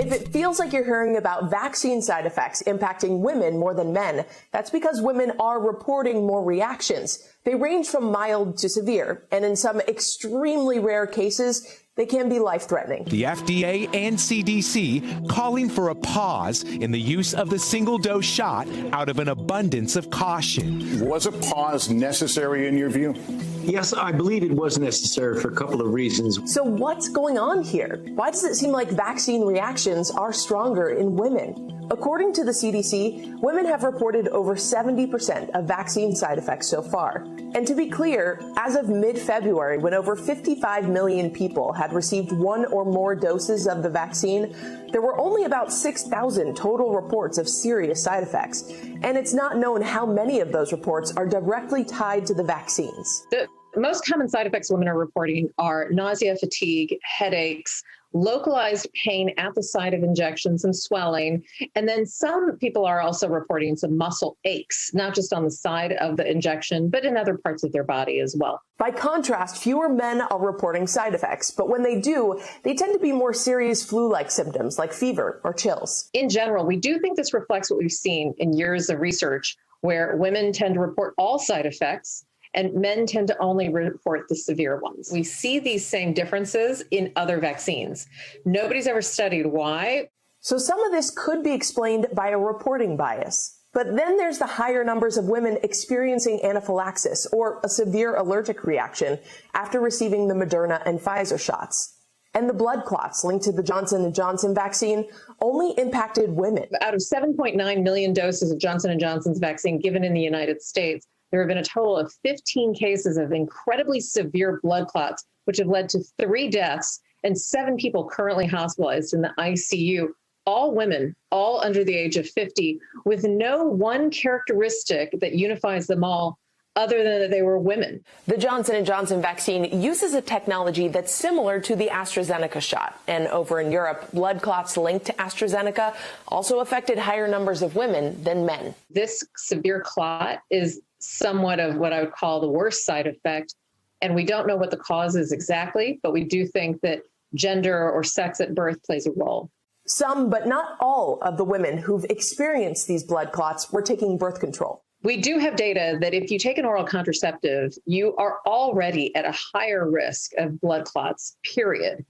If it feels like you're hearing about vaccine side effects impacting women more than men, that's because women are reporting more reactions. They range from mild to severe, and in some extremely rare cases, they can be life-threatening. The FDA and CDC calling for a pause in the use of the single-dose shot out of an abundance of caution. Was a pause necessary in your view? Yes, I believe it was necessary for a couple of reasons. So what's going on here? Why does it seem like vaccine reactions are stronger in women? According to the CDC, women have reported over 70% of vaccine side effects so far. And to be clear, as of mid-February, when over 55 million people had received one or more doses of the vaccine, there were only about 6,000 total reports of serious side effects. And it's not known how many of those reports are directly tied to the vaccines. The most common side effects women are reporting are nausea, fatigue, headaches, localized pain at the site of injections and swelling. And then some people are also reporting some muscle aches, not just on the side of the injection, but in other parts of their body as well. By contrast, fewer men are reporting side effects, but when they do, they tend to be more serious flu-like symptoms like fever or chills. In general, we do think this reflects what we've seen in years of research, where women tend to report all side effects and men tend to only report the severe ones. We see these same differences in other vaccines. Nobody's ever studied why. So some of this could be explained by a reporting bias. But then there's the higher numbers of women experiencing anaphylaxis or a severe allergic reaction after receiving the Moderna and Pfizer shots. And the blood clots linked to the Johnson & Johnson vaccine only impacted women. Out of 7.9 million doses of Johnson & Johnson's vaccine given in the United States, there have been a total of 15 cases of incredibly severe blood clots, which have led to 3 deaths and 7 people currently hospitalized in the ICU, all women, all under the age of 50, with no one characteristic that unifies them all other than that they were women. The Johnson & Johnson vaccine uses a technology that's similar to the AstraZeneca shot. And over in Europe, blood clots linked to AstraZeneca also affected higher numbers of women than men. This severe clot is somewhat of what I would call the worst side effect. And we don't know what the cause is exactly, but we do think that gender or sex at birth plays a role. Some, but not all, of the women who've experienced these blood clots were taking birth control. We do have data that if you take an oral contraceptive, you are already at a higher risk of blood clots, period.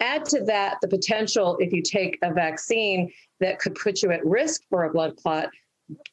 Add to that the potential, if you take a vaccine that could put you at risk for a blood clot,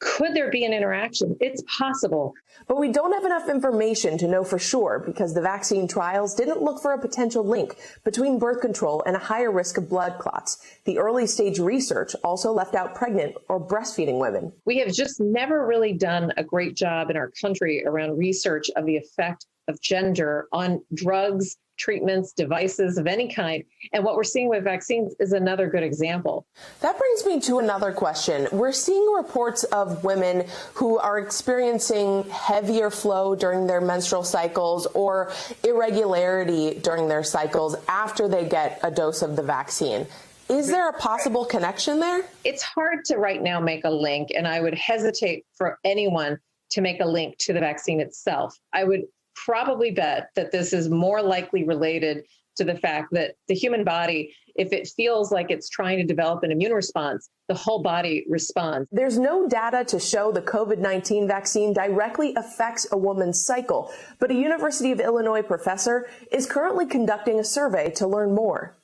could there be an interaction? It's possible. But we don't have enough information to know for sure because the vaccine trials didn't look for a potential link between birth control and a higher risk of blood clots. The early stage research also left out pregnant or breastfeeding women. We have just never really done a great job in our country around research of the effect of gender on drugs, treatments, devices of any kind. And what we're seeing with vaccines is another good example. That brings me to another question. We're seeing reports of women who are experiencing heavier flow during their menstrual cycles or irregularity during their cycles after they get a dose of the vaccine. Is there a possible connection there? It's hard to right now make a link, and I would hesitate for anyone to make a link to the vaccine itself. I would probably bet that this is more likely related to the fact that the human body, if it feels like it's trying to develop an immune response, the whole body responds. There's no data to show the COVID-19 vaccine directly affects a woman's cycle, but a University of Illinois professor is currently conducting a survey to learn more.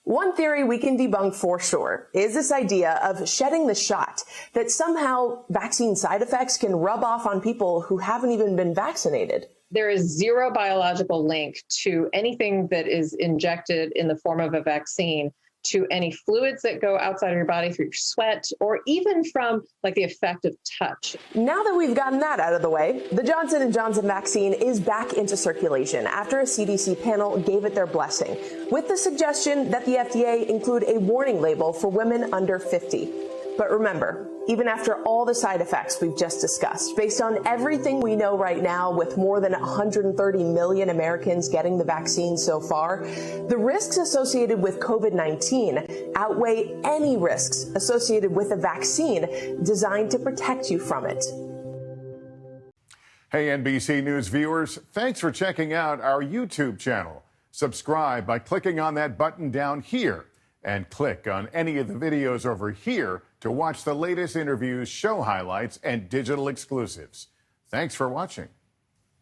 One theory we can debunk for sure is this idea of shedding the shot, that somehow vaccine side effects can rub off on people who haven't even been vaccinated. There is zero biological link to anything that is injected in the form of a vaccine to any fluids that go outside of your body through your sweat or even from like the effect of touch. Now that we've gotten that out of the way, the Johnson & Johnson vaccine is back into circulation after a CDC panel gave it their blessing, with the suggestion that the FDA include a warning label for women under 50. But remember, even after all the side effects we've just discussed, based on everything we know right now with more than 130 million Americans getting the vaccine so far, the risks associated with COVID-19 outweigh any risks associated with a vaccine designed to protect you from it. Hey, NBC News viewers, thanks for checking out our YouTube channel. Subscribe by clicking on that button down here. And click on any of the videos over here to watch the latest interviews, show highlights, and digital exclusives. Thanks for watching.